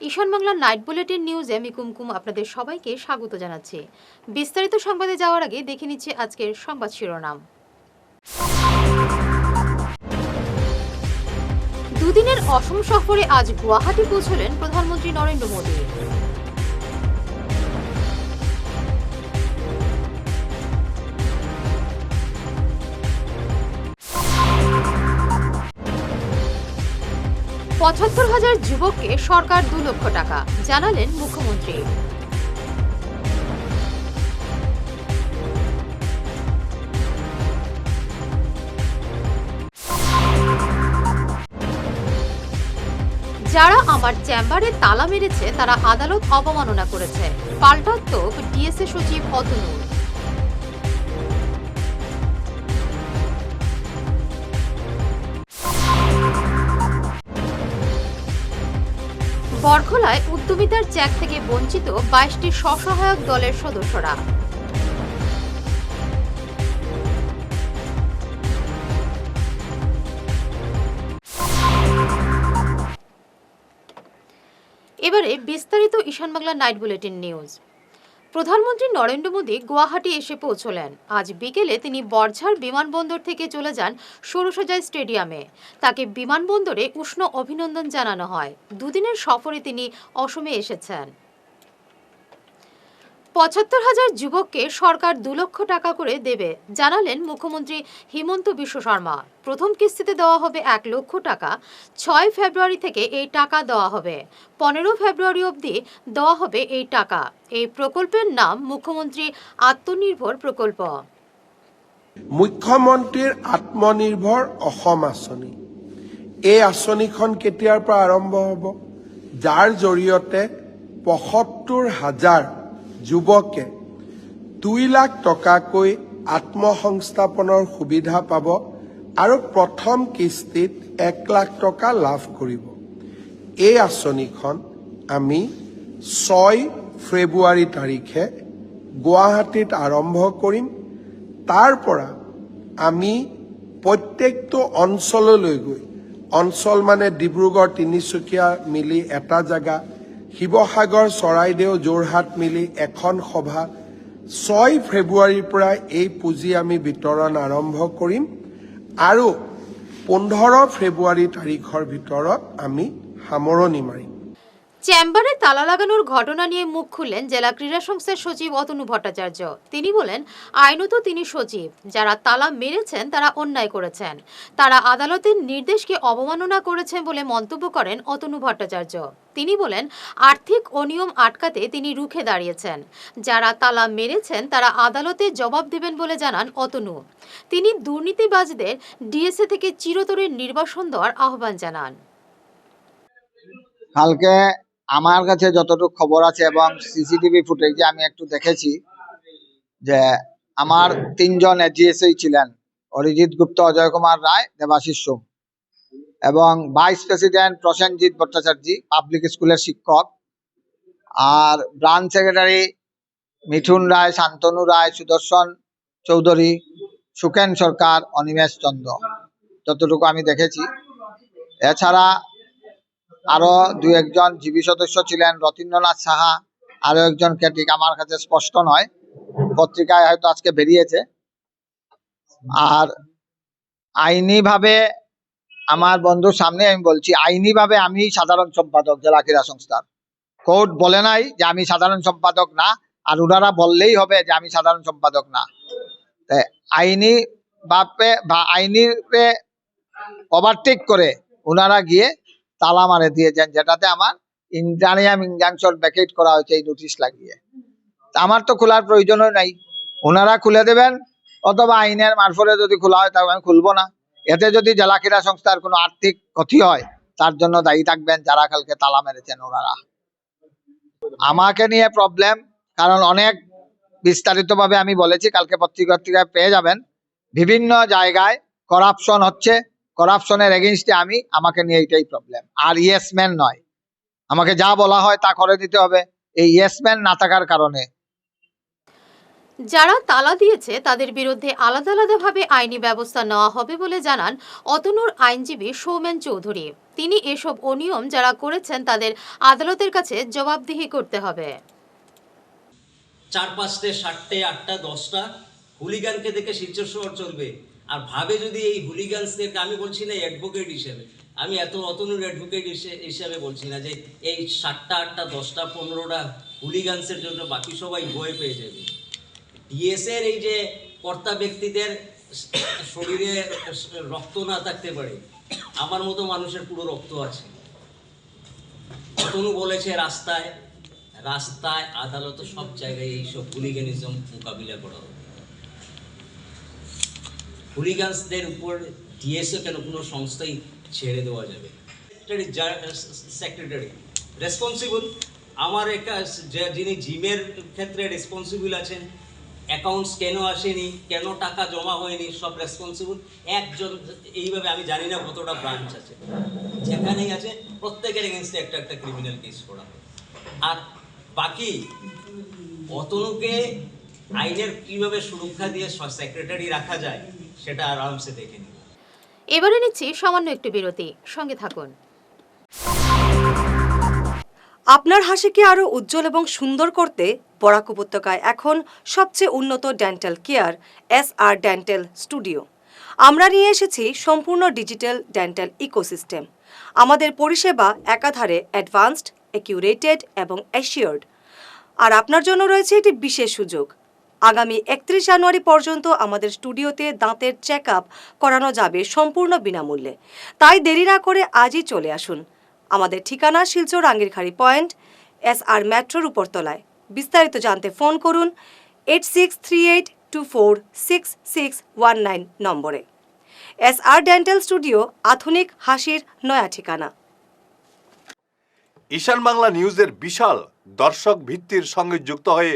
ঈশান Bangla night bulletin নিউজে আমি কুমকুম আপনাদের সবাইকে স্বাগত জানাচ্ছি। বিস্তারিত সংবাদে যাওয়ার আগে দেখে নিচ্ছি আজকের সংবাদ শিরোনাম। দুদিনের অসম সফরে আজ গুয়াহাটি পৌঁছলেন প্রধানমন্ত্রী নরেন্দ্র মোদী। পঁচাত্তর হাজার যুবককে সরকার 2 লক্ষ টাকা, জানালেন মুখ্যমন্ত্রী। যারা আমার চেম্বারে তালা মেরেছে তারা আদালত অবমাননা করেছে, পাল্টা তোপ ডিএসএ সচিব অতনুর। বরখলায় উদ্যমিতার চেক থেকে বঞ্চিত 22টি স্বসহায়ক দলের সদস্যরা। এবারে বিস্তারিত ঈশান বাংলা নাইট বুলেটিন নিউজ। প্রধানমন্ত্রী নরেন্দ্র মোদী গুয়াহাটি এসে পৌঁছলেন। আজ বিকেলে তিনি বর্ঝার বিমানবন্দর থেকে চলে যান সৌরসজ্জা স্টেডিয়ামে। তাকে বিমানবন্দরে উষ্ণ অভিনন্দন জানানো হয়। দুদিনের সফরে তিনি অসমে এসেছেন। ৭৫,০০০ যুবককে সরকার 2 লক্ষ টাকা করে দেবে, জানালেন মুখ্যমন্ত্রী হিমন্ত বিশ্ব শর্মা। প্রথম কিস্তিতে দেওয়া হবে 1 লক্ষ টাকা। 6 ফেব্রুয়ারি থেকে এই টাকা দেওয়া হবে। 15 ফেব্রুয়ারি অবধি দেওয়া হবে এই টাকা। এই প্রকল্পের নাম মুখ্যমন্ত্রী আত্মনির্ভর প্রকল্প। মুখ্যমন্ত্রীৰ আত্মনিৰ্ভৰ অসম আঁচনি, এই আঁচনিখন কেতিয়াৰ পৰা আৰম্ভ হ'ব, যাৰ জৰিয়তে ৭৫,০০০ যুৱকে 2 লাখ টকাকৈ আত্মসংস্থাপনৰ সুবিধা পাব আৰু প্ৰথম কিস্তিত 1 লাখ টকা লাভ কৰিব। এই আঁচনিখন আমি 6 ফেব্ৰুৱাৰী তাৰিখে গুৱাহাটীত আৰম্ভ কৰিম। তাৰ পৰা আমি প্ৰত্যেকটো অঞ্চললৈ গৈ, অঞ্চল মানে ডিব্ৰুগড় তিনিচুকীয়া মিলি এটা জায়গা, শিৱসাগৰ চৰাইদেউ যোৰহাট মিলি এখন সভা, 6 ফেব্ৰুৱাৰীৰ পৰা এই পুঁজি আমি বিতৰণ আৰম্ভ কৰিম আৰু 15 ফেব্ৰুৱাৰী তাৰিখৰ ভিতৰত আমি সামৰণি মাৰিম। চেম্বারে তালা লাগানোর ঘটনা নিয়ে মুখ খুললেন জেলা ক্রীড়া সংস্থার সচিব অতনু ভট্টাচার্য। তিনি বলেন, আইনত তিনি সচিব, যারা তালা মেরেছেন তারা অন্যায় করেছেন। তারা আদালতের নির্দেশকে অবমাননা করেছেন বলে মন্তব্য করেন অতনু ভট্টাচার্য। তিনি বলেন, আর্থিক অনিয়ম আটকাতে তিনি রুখে দাঁড়িয়েছেন। যারা তালা মেরেছেন তারা আদালতে জবাব দেবেন বলে জানান অতনু। তিনি দুর্নীতিবাজদের ডিএসএ থেকে চিরতরে নির্বাসন দেওয়ার আহ্বান জানান। কালকে আমার কাছে যতটুকু খবর আছে এবং সিসিটিভি ফুটেজে আমি একটু দেখেছি যে আমার 3 জন এজিএসই ছিলেন, অরিজিৎ গুপ্ত, অজয় কুমার রায়, দেবাশিস সোম এবং vice president Prosenjit Bhattacharya, public স্কুলের শিক্ষক, আর ব্রাঞ্চ সেক্রেটারি মিঠুন রায়, শান্তনু রায়, সুদর্শন চৌধুরী, সুকেন সরকার, অনিমেষ চন্দ্র, যতটুকু আমি দেখেছি। এছাড়া আরো 2-1 জন জিবি সদস্য ছিলেন, রতীন্দ্রনাথ সাহা, আরো একজন ঠিক আমার কাছে স্পষ্ট নয়, পত্রিকায় হয়তো আজকে বেরিয়েছে। আর আইনি ভাবে আমার বন্ধুর সামনে আমি বলছি, আইনি ভাবে আমি সাধারণ সম্পাদক জেলা ক্রীড়া সংস্থার। কোর্ট বলে নাই যে আমি সাধারণ সম্পাদক না, আর ওনারা বললেই হবে যে আমি সাধারণ সম্পাদক না। আইনি ভাবে বা আইনি ওভারটেক করে ওনারা গিয়ে তালা মারে দিয়েছেন, যেটাতে আমার ইন্টারিয়াম ইনজাংশন ভ্যাকেট করা হয়েছে এই নোটিশ লাগিয়ে। আমার তো খোলার প্রয়োজনও নাই, ওনারা খুলে দেবেন, অথবা আইনের মারফতে যদি খোলা হয় তাহলে আমি খুলবো না। এতে যদি জেলা ক্রীড়া সংস্থার কোনো আর্থিক ক্ষতি হয় তার জন্য দায়ী থাকবেন যারা কালকে তালা মেরেছেন ওনারা। আমাকে নিয়ে প্রবলেম, কারণ অনেক বিস্তারিতভাবে আমি বলেছি, কালকে পত্রিকায় পেয়ে যাবেন। বিভিন্ন জায়গায় করাপশন হচ্ছে, করাপশনের এগেইনস্টে আমাকে নিয়ে এইটাই প্রবলেম। আর ইয়েসম্যান নয়, আমাকে যা বলা হয় তা করে দিতে হবে, এই ইয়েসম্যান না থাকার কারণে। যারা তালা দিয়েছে তাদের বিরুদ্ধে আলাদা আলাদাভাবে আইনি ব্যবস্থা নেওয়া হবে বলে জানান অতনুর আইনজীবী সৌমেন চৌধুরী। তিনি এসব অনিয়ম যারা করেছেন তাদের আদালতের কাছে জবাবদিহি করতে হবে। 4-5টে 7টে 8টা 10টা হুলিগানকে দেখে শিলচর চলবে আর ভাবে যদি এই হুলিগানসদেরকে, আমি বলছি না অ্যাডভোকেট হিসেবে, আমি এত অতনুর অ্যাডভোকেট হিসেবে বলছি না যে এই 7টা 8টা 10টা 15টা হুলিগানসের জন্য বাকি সবাই ভয় পেয়ে যাবে। ডিএসের এই যে কর্তা ব্যক্তিদের শরীরে রক্ত না থাকতে পারে, আমার মতো মানুষের পুরো রক্ত আছে। অতনু বলেছে রাস্তায় আদালত, সব জায়গায় এইসব হুলিগানিজম মোকাবিলা করা হবে। হুলিগানসদের উপর ডিএসও কেন কোনো সংস্থাই ছেড়ে দেওয়া যাবে। সেক্রেটারি রেসপন্সিবল, আমার যিনি জিমের ক্ষেত্রে রেসপন্সিবল আছেন, অ্যাকাউন্টস কেন আসেনি, কেন টাকা জমা হয়নি, সব রেসপন্সিবল একজন। এইভাবে আমি জানি না কতটা ব্রাঞ্চ আছে, যেখানেই আছে প্রত্যেকের এগেনস্টে একটা একটা ক্রিমিনাল কেস করা হয়। আর বাকি অতনুকে আইনের কিভাবে সুরক্ষা দিয়ে সেক্রেটারি রাখা যায় সেটা আরামসে দেখে নিন। এবারে নিচ্ছি সামান্য একটু বিরতি, সঙ্গে থাকুন। আপনার হাসিকে আরও উজ্জ্বল এবং সুন্দর করতে বরাক উপত্যকায় এখন সবচেয়ে উন্নত dental care SR dental studio. আমরা নিয়ে এসেছি সম্পূর্ণ ডিজিটাল ডেন্টাল ইকোসিস্টেম। আমাদের পরিষেবা একাধারে অ্যাডভান্সড, অ্যাকিউরেটেড এবং অ্যাসিওর্ড। আর আপনার জন্য রয়েছে একটি বিশেষ সুযোগ। আগামী 31 জানুয়ারি পর্যন্ত আমাদের স্টুডিওতে দাঁতের চেক আপ করানো যাবে সম্পূর্ণ বিনামূল্যে। তাই দেরি না করে আজই চলে আসুন। আমাদের ঠিকানা শিলচর আঙ্গিরখাড়ি পয়েন্ট, SR মেট্রোর উপরতলায়। বিস্তারিত জানতে ফোন করুন 8638246619 নম্বরে। SR ডেন্টাল স্টুডিও, আধুনিক হাসির নয়া ঠিকানা। ঈশান বাংলা নিউজের বিশাল দর্শক ভিত্তির সঙ্গে যুক্ত হয়ে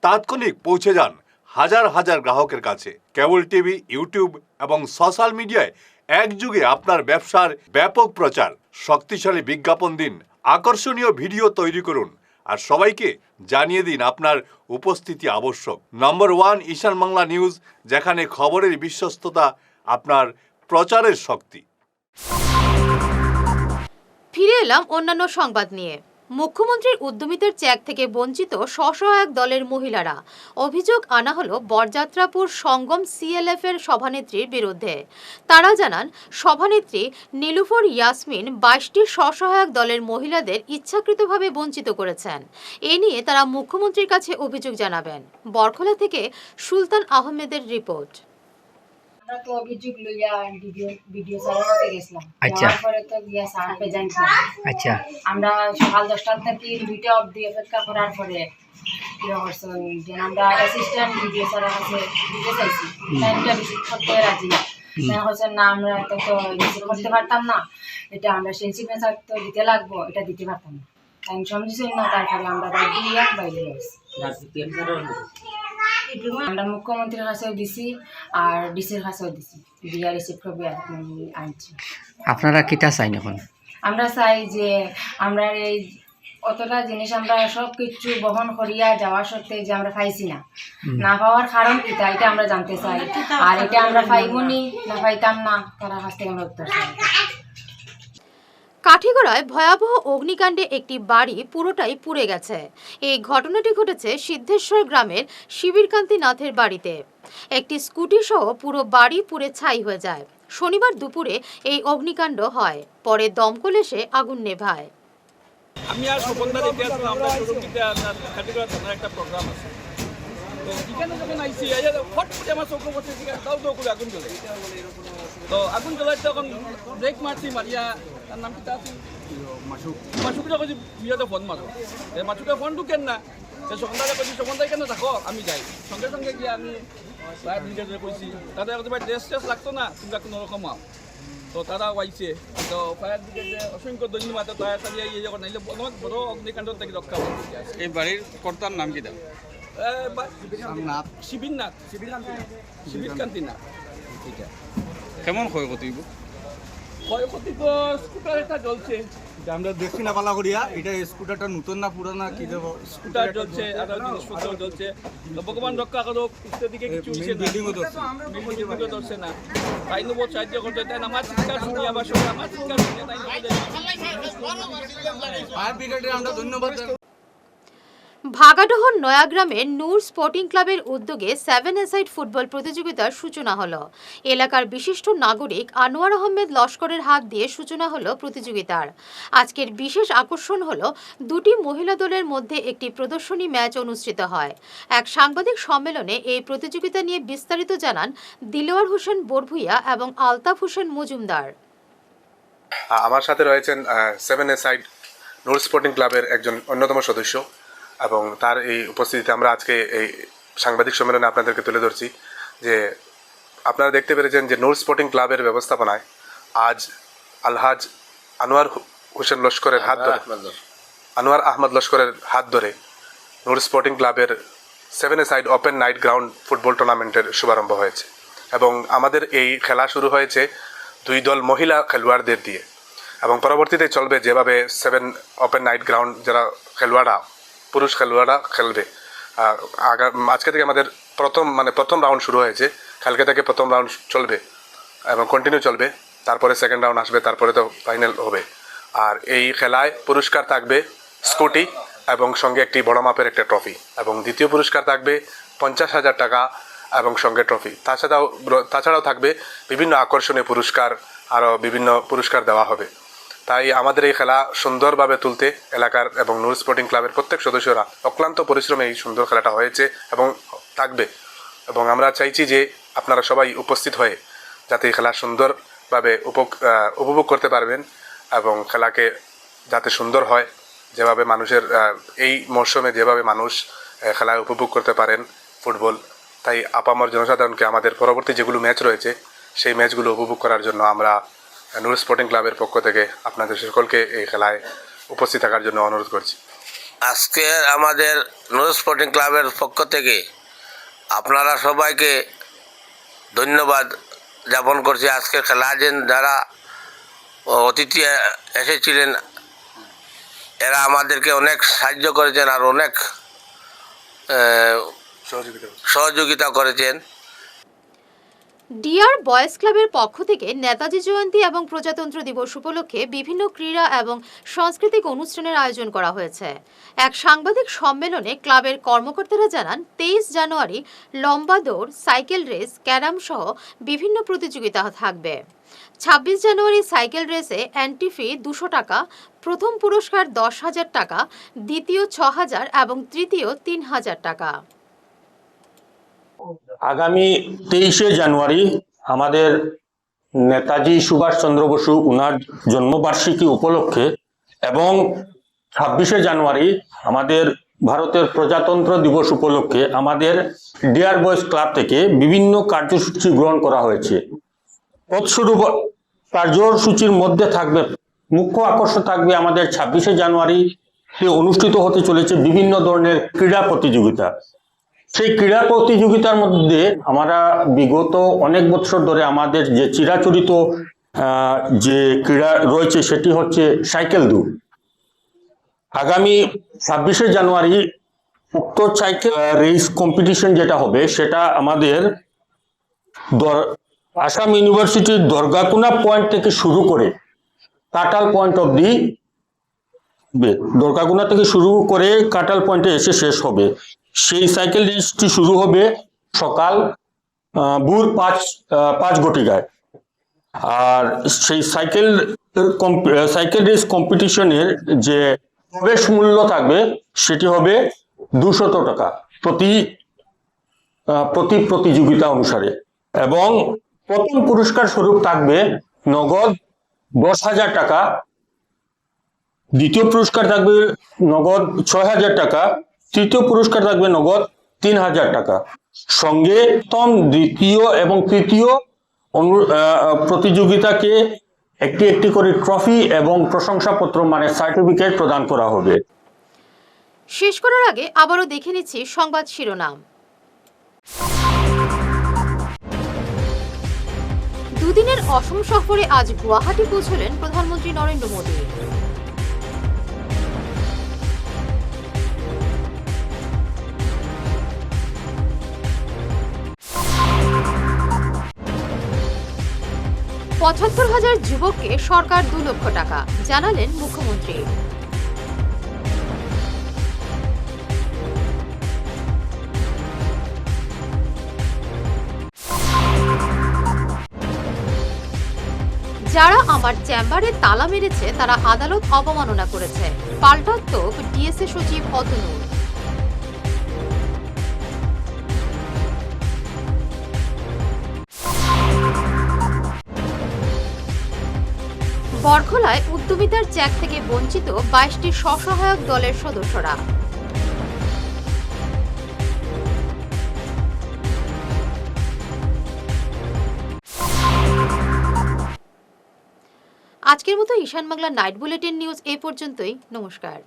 তাৎক্ষণিক পৌঁছে যান হাজার হাজার গ্রাহকের কাছে। কেবল টিভি, ইউটিউব এবং সোশ্যাল মিডিয়ায় একযুগে আপনার ব্যবসার ব্যাপক প্রচার। শক্তিশালী বিজ্ঞাপন দিন, আকর্ষণীয় ভিডিও তৈরি করুন আর সবাইকে জানিয়ে দিন আপনার উপস্থিতি আবশ্যক। নম্বর 1 ঈশান বাংলা নিউজ, যেখানে খবরের বিশ্বস্ততা আপনার প্রচারের শক্তি। ফিরে এলাম অন্যান্য সংবাদ নিয়ে। মুখ্যমন্ত্রীর উদ্যমিতার চেক থেকে বঞ্চিত স্বসহায়ক দলের মহিলারা। অভিযোগ আনা হলো বরযাত্রাপুর সঙ্গম CLF এর সভানেত্রীর বিরুদ্ধে। তারা জানান সভানেত্রী নীলুফার ইয়াসমিন 22টি স্বসহায়ক দলের মহিলাদের ইচ্ছাকৃতভাবে বঞ্চিত করেছেন। এ নিয়ে তারা মুখ্যমন্ত্রীর কাছে অভিযোগ জানাবেন। বরখলা থেকে সুলতান আহমেদের রিপোর্ট। আমরা তো অভিযোগ লইয়া ভিডিও চালাতে গেছিলাম। তারপরে তো গিয়া স্যার প্রেজেন্ট না। আচ্ছা, আমরা সকাল 10টা থেকে 2টা অবধি অপেক্ষা করার পরে কি করছেন যে আমরা অ্যাসিস্ট্যান্ট ভিডিও স্যারের কাছে দিতে চাইছি, টাইমটা রিসিভ করতে রাজি না। বলছেন না, আমরা তো রিসিভ করতে পারতাম না, এটা আমরা সেই সিগনেচার তো দিতে লাগবো, এটা দিতে পারতাম না। টাইম সমঝেছেন না, তারপরে আমরা দিয়ে বাইরে গেছি। আমরা মুখ্যমন্ত্রীর কাছেও দিছি আর ডিসির কাছেও দিছি, দিয়া রিসিভ করবে আনছি। আপনারা কিটা চাই এখন? আমরা চাই যে আমরা এই অতটা জিনিস আমরা সব কিছু বহন করিয়া যাওয়া সত্ত্বে যে আমরা পাইছি না পাওয়ার কারণ কিটা এটা আমরা জানতে চাই। আর এটা আমরা পাইবনি না পাইতাম না, তারা কাছ থেকে আমরা উত্তর চাই। কাঠিগড়ায় ভয়াবহ অগ্নিকাণ্ডে একটি বাড়ি পুরোটাই পুড়ে গেছে। এই ঘটনাটি ঘটেছে সিদ্ধেশ্বর গ্রামের শিবিরকান্তি নাথের বাড়িতে। একটি স্কুটি সহ পুরো বাড়ি পুড়ে ছাই হয়ে যায়। শনিবার দুপুরে এই অগ্নিকাণ্ড হয়, পরে দমকল এসে আগুন নেভায়। আমি আর সুবন্ধার ইতিহাস আমরা শুরুতে কাঠিগড়া থানার একটা প্রোগ্রাম আছে, তো এখানে যখন আইসি ফট করে আমার চোখ বসে দাও দাও করে আগুন জ্বলে। তো আগুন জ্বলাই তখন ব্রেক মারছি, মারিয়া তার নাম কিটা আছে মাসুকিটা কইছি বিয়েতে ফোন মারো, মাসুকে ফোন ঢুকেন না। সন্ধ্যারে কইছি সন্ধ্যা এখানে থাকো, আমি যাই। সঙ্গে সঙ্গে গিয়ে আমি ফায়ার ব্রিগেডে কইছি, তাদের ভাই ড্রেস ট্রেস লাগতো না, তোমরা কোনো রকম আও। তো তারা আইছে, তো ফায়ার ব্রিগেডে অসংখ্য ধন্যবাদ। তাড়াতাড়ি এই যখন নাইলে অনেক বড় অগ্নিকাণ্ড থেকে রক্ষা করতে। এই বাড়ির কর্তার নাম কি? শিবিরকান্তি নাথ। কেমন ক্ষয়ক্ষতি? ক্ষয়ক্ষতি তো স্কুটার একটা জ্বলছে, আমরা দেখছি না পালা করিয়া এটা স্কুটারটা নতুন না পুরানা কি দেব স্কুটার জ্বলছে, আরো জিনিসপত্র জ্বলছে। তো ভগবান রক্ষা করুক, উত্তর দিকে কিছু হচ্ছে না, বিল্ডিংও ধরছে বিল্ডিংও ধরছে না। তাই নেবো সাহায্য করতে, তাই আমার চিৎকার শুনি, আবার সবাই আমার চিৎকার শুনে, তাই ফায়ার ব্রিগেডের আমরা ধন্যবাদ জানাই। ভাগাডোহর নয়াগ্রামে নূর স্পোর্টিং ক্লাবের উদ্যোগে 7-a-side ফুটবল প্রতিযোগিতার সূচনা হলো। এলাকার বিশিষ্ট নাগরিক আনোয়ার আহমেদ লস্করের হাত দিয়ে সূচনা হলো প্রতিযোগিতার। আজকের বিশেষ আকর্ষণ হলো দুটি মহিলা দলের মধ্যে একটি প্রদর্শনী ম্যাচ অনুষ্ঠিত হয়। এক সাংবাদিক সম্মেলনে এই প্রতিযোগিতা নিয়ে বিস্তারিত জানান দিলওয়ার হোসেন বরভুইয়া এবং আলতাফ হোসেন মজুমদার। আমার সাথে রয়েছেন 7-a-side নূর স্পোর্টিং ক্লাবের একজন অন্যতম সদস্য, এবং তার এই উপস্থিতিতে আমরা আজকে এই সাংবাদিক সম্মেলনে আপনাদেরকে তুলে ধরছি যে আপনারা দেখতে পেরেছেন যে নূর স্পোর্টিং ক্লাবের ব্যবস্থাপনায় আজ আলহাজ আনোয়ার হোসেন লস্করের হাত ধরে আনোয়ার আহমদ লস্করের হাত ধরে নূর স্পোর্টিং ক্লাবের 7-a-side open night ground football টুর্নামেন্টের শুভারম্ভ হয়েছে। এবং আমাদের এই খেলা শুরু হয়েছে 2 দল মহিলা খেলোয়াড়দের দিয়ে, এবং পরবর্তীতে চলবে যেভাবে 7 ওপেন নাইট গ্রাউন্ড যারা খেলোয়াড়রা পুরুষ খেলোয়াড়রা খেলবে। আজকে থেকে আমাদের প্রথম রাউন্ড শুরু হয়েছে, কালকে থেকে প্রথম রাউন্ড চলবে এবং কন্টিনিউ চলবে, তারপরে সেকেন্ড রাউন্ড আসবে, তারপরে তো ফাইনাল হবে। আর এই খেলায় পুরস্কার থাকবে স্কুটি এবং সঙ্গে একটি বড় মাপের একটা ট্রফি, এবং দ্বিতীয় পুরস্কার থাকবে 50,000 টাকা এবং সঙ্গে ট্রফি। তাছাড়াও থাকবে বিভিন্ন আকর্ষণীয় পুরস্কার, আরও বিভিন্ন পুরস্কার দেওয়া হবে। তাই আমাদের এই খেলা সুন্দরভাবে তুলতে এলাকার এবং নূর স্পোর্টিং ক্লাবের প্রত্যেক সদস্যরা অক্লান্ত পরিশ্রমে এই সুন্দর খেলাটা হয়েছে এবং থাকবে। এবং আমরা চাইছি যে আপনারা সবাই উপস্থিত হয়ে যাতে এই খেলা সুন্দরভাবে উপভোগ করতে পারবেন, এবং খেলাকে যাতে সুন্দর হয়, যেভাবে মানুষের এই মরশুমে যেভাবে মানুষ খেলায় উপভোগ করতে পারেন ফুটবল। তাই আপামর জনসাধারণকে আমাদের পরবর্তী যেগুলো ম্যাচ রয়েছে সেই ম্যাচগুলো উপভোগ করার জন্য আমরা নূর স্পোর্টিং ক্লাবের পক্ষ থেকে আপনাদের সকলকে এই খেলায় উপস্থিত থাকার জন্য অনুরোধ করছি। আজকে আমাদের নূর স্পোর্টিং ক্লাবের পক্ষ থেকে আপনারা সবাইকে ধন্যবাদ জ্ঞাপন করছি। আজকের খেলা যারা অতিথি এসেছিলেন এরা আমাদেরকে অনেক সাহায্য করেছেন আর অনেক সহযোগিতা করেছেন। ডিআর বয়েজ ক্লাবের পক্ষ থেকে নেতাজি জয়ন্তী এবং প্রজাতন্ত্র দিবস উপলক্ষে বিভিন্ন ক্রীড়া এবং সাংস্কৃতিক অনুষ্ঠানের আয়োজন করা হয়েছে। এক সাংবাদিক সম্মেলনে ক্লাবের কর্মকর্তারা জানান 23 জানুয়ারি লম্বা দৌড়, সাইকেল রেস, ক্যারাম সহ বিভিন্ন প্রতিযোগিতা থাকবে। 26 জানুয়ারি সাইকেল রেসে এন্ট্রি ফি 200 টাকা, প্রথম পুরস্কার 10,000 টাকা, দ্বিতীয় 6,000 এবং তৃতীয় 3,000 টাকা। আগামী 23শে জানুয়ারি আমাদের নেতাজি সুভাষচন্দ্র বসু উনার জন্মবার্ষিকী উপলক্ষে এবং 26শে জানুয়ারি আমাদের ভারতের প্রজাতন্ত্র দিবস উপলক্ষে আমাদের ডিয়ার বয়েজ ক্লাব থেকে বিভিন্ন কার্যসূচি গ্রহণ করা হয়েছে। তৎসুরু কার্যসূচির মধ্যে থাকবে, মুখ্য আকর্ষণ থাকবে আমাদের 26শে জানুয়ারিতে অনুষ্ঠিত হতে চলেছে বিভিন্ন ধরনের ক্রীড়া প্রতিযোগিতা। সেই ক্রীড়া প্রতিযোগিতার মধ্যে আমরা বিগত অনেক বছর ধরে আমাদের যে চিরাচরিত যে ক্রীড়া রয়েছে সেটি হচ্ছে সাইকেল দৌড়। আগামী 26শে জানুয়ারি উক্ত সাইকেল রেস কম্পিটিশন যেটা হবে সেটা আমাদের আসাম ইউনিভার্সিটির দরগাকুনা পয়েন্ট থেকে শুরু করে কাটাল পয়েন্ট অবধি, দরগাকুনা থেকে শুরু করে কাটাল পয়েন্টে এসে শেষ হবে। সেই সাইকেল রেসটি শুরু হবে সকাল ভোর 5 ঘটিকায়। আর সেই সাইকেল রেস কম্পিটিশনের যে প্রবেশ মূল্য থাকবে সেটি হবে 200 টাকা প্রতি প্রতিযোগিতা অনুসারে, এবং প্রথম পুরস্কার স্বরূপ থাকবে নগদ 10,000 টাকা, দ্বিতীয় পুরস্কার থাকবে নগদ 6,000 টাকা, তৃতীয় পুরস্কার থাকবে নগদ 3,000 টাকা। সঙ্গে প্রথম, দ্বিতীয় এবং তৃতীয় প্রতিযোগিতাকে একটি একটি করে ট্রফি এবং প্রশংসাপত্র মানে সার্টিফিকেট প্রদান করা হবে। শেষ করার আগে আবারও দেখে নিচ্ছি সংবাদ শিরোনাম। দুদিনের নিজের অসম সফরে আজ গুয়াহাটি পৌঁছলেন প্রধানমন্ত্রী নরেন্দ্র মোদী। $৭৫,০০০ যুবককে সরকার 2 লক্ষ টাকা, জানালেন মুখ্যমন্ত্রী। যারা আমার চেম্বারে তালা মেরেছে তারা আদালত অবমাননা করেছে, পাল্টা তোপ ডিএসএ সচিব অতনুর। বরখলায় উদ্যমিতার চেক থেকে বঞ্চিত 22টি স্বসহায়ক দলের সদস্যরা। আজকের মতো ঈশান বাংলা নাইট বুলেটিন নিউজ এই পর্যন্তই। নমস্কার।